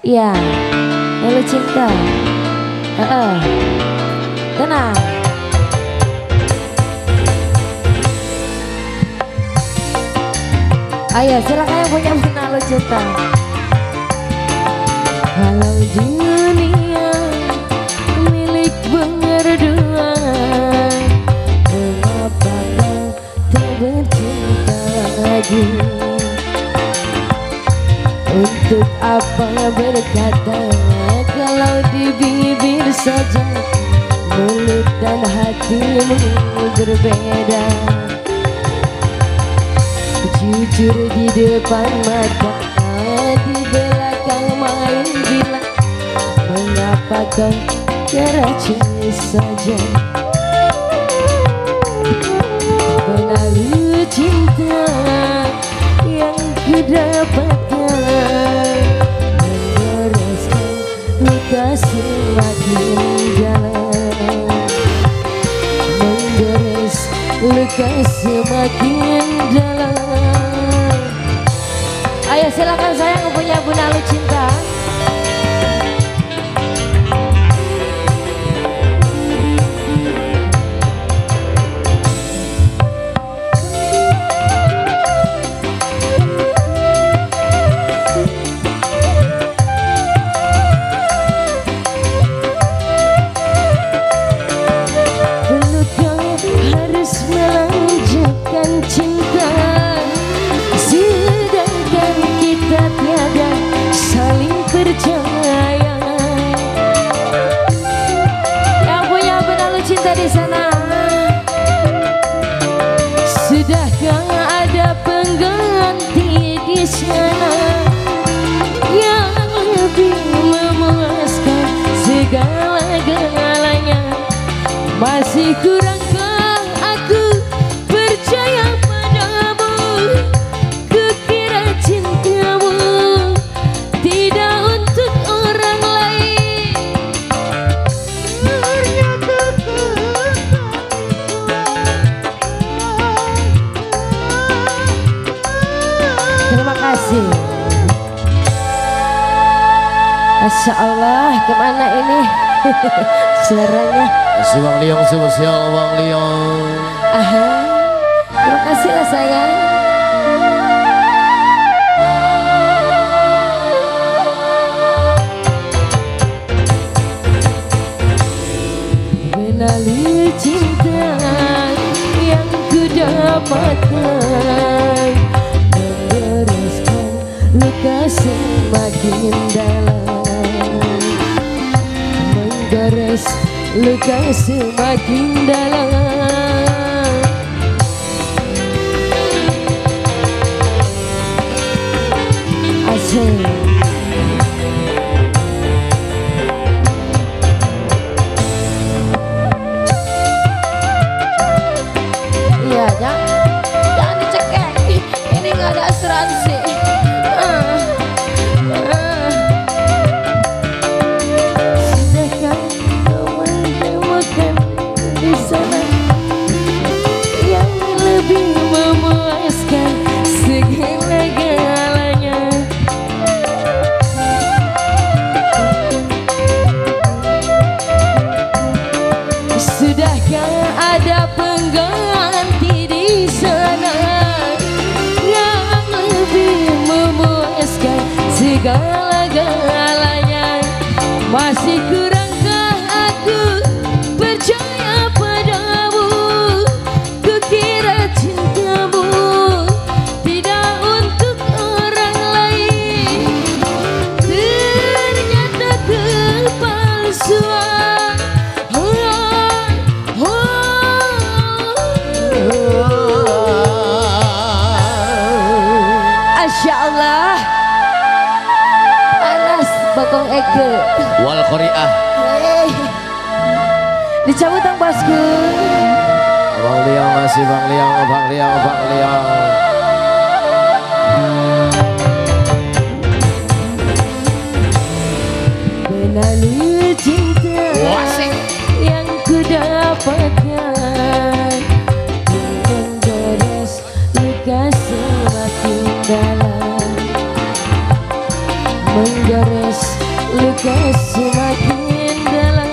Iya, Melu cinta. Tenang. Ayo silakan yang punya Melu cinta. Kalau dunia milik berdua, mengapa kau tak bercinta lagi? Untuk apa berkata kalau di bibir saja mulut dan hatimu berbeda? Jujur di depan mata, di belakang main gila. Mengapa kau teracuni saja? Melalui cinta yang kudapatkan, membereskan luka semakin dalam, memberes luka semakin dalam. Ayo silakan sayang punya Bunda Lu cinta. Sudahkah ada pengganti di sana yang lebih memuaskan segala-galanya? Masih kurangkah aku percaya padamu? Kukira cintamu tidak untuk orang lain. Terima kasih. Masya Allah, kemana ini suaranya? Si Bang Liong spesial Bang Liong. Aha, terima kasih lah sayang. Melalui cinta yang kudapatkan, membereskan luka semakin dalam, memberes luka semakin dalam. Asik. Iya, jangan dicekek. Ini nggak ada asuransi. Sudahkah kau menemukan di sana yang lebih memuaskan segala-galanya? Sudahkah ada pengganti di sana yang lebih memuaskan segala-galanya? Masih kurangkah aku percaya padamu? Kukira cintamu tidak untuk orang lain. Ternyata kepalsuan. Masya Allah, panas bokong Eke. Wal Korea. Dicabut ang bosku. Bang Liong masih Bang Liong, Bang Liong, Bang Liong. Melalui cinta yang kudapatkan, memberes luka semakin dalam, menggores luka semakin dalam.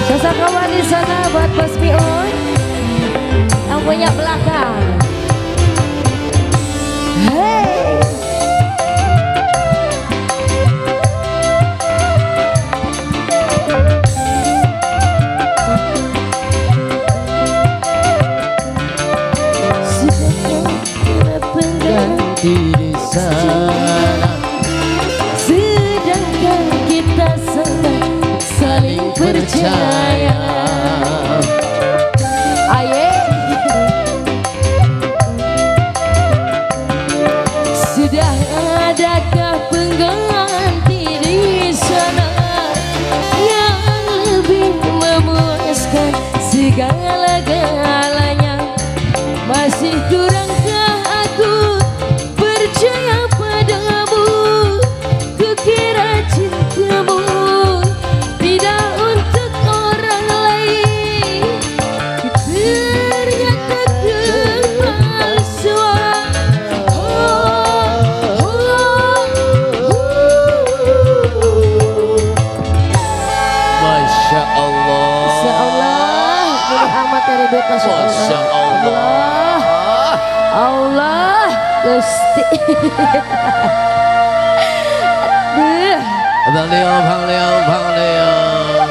Sosok kawan di sana buat Bos Miun yang punya belakang. Hey. Di sana sedangkan kita sedang saling percaya. Aye. Sudah adakah pengganti di sana yang lebih memuaskan segala-galanya? Masih kurangkah aku percaya padamu? Kukira cintamu tidak untuk orang lain, ternyata kepalsuan. Masya Allah. Masya Allah, ini amat dari duit. Masya Allah. Masya Allah. Allah Gusti. Aduh. Bang Leong, Bang Leong, Bang Leong.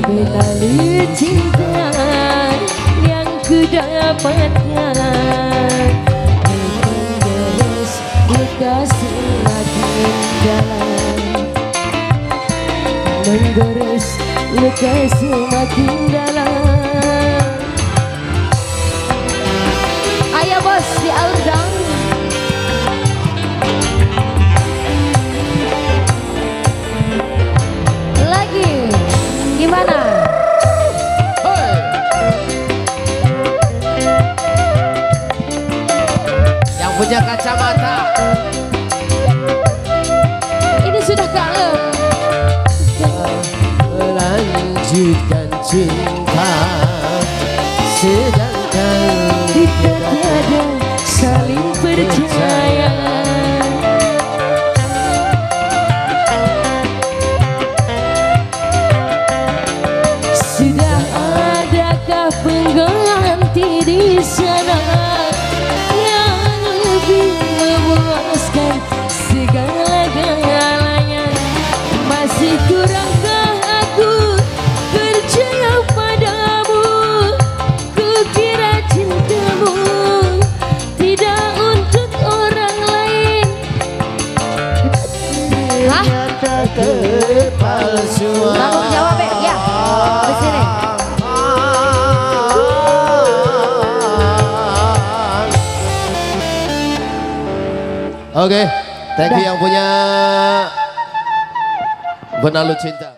Melalui cinta yang ku dapatkan, mengeres luka semakin dalam, menggores luka semakin dalam. Ayo bos di Aurdang. Lagi gimana? Yang punya kacamata. Ini sudah kalem. Melanjutkan cinta sedangkan Kita tiada saling percaya. Sudah adakah pengganti di sana yang lebih memuaskan segala-galanya? Masih kurangkah aku percaya padamu? Kukira cintamu tidak untuk orang lain. Hah? kepalsuan. Tanggung jawab ya. Di sini. Oke, thank you yang punya Benalu Cinta.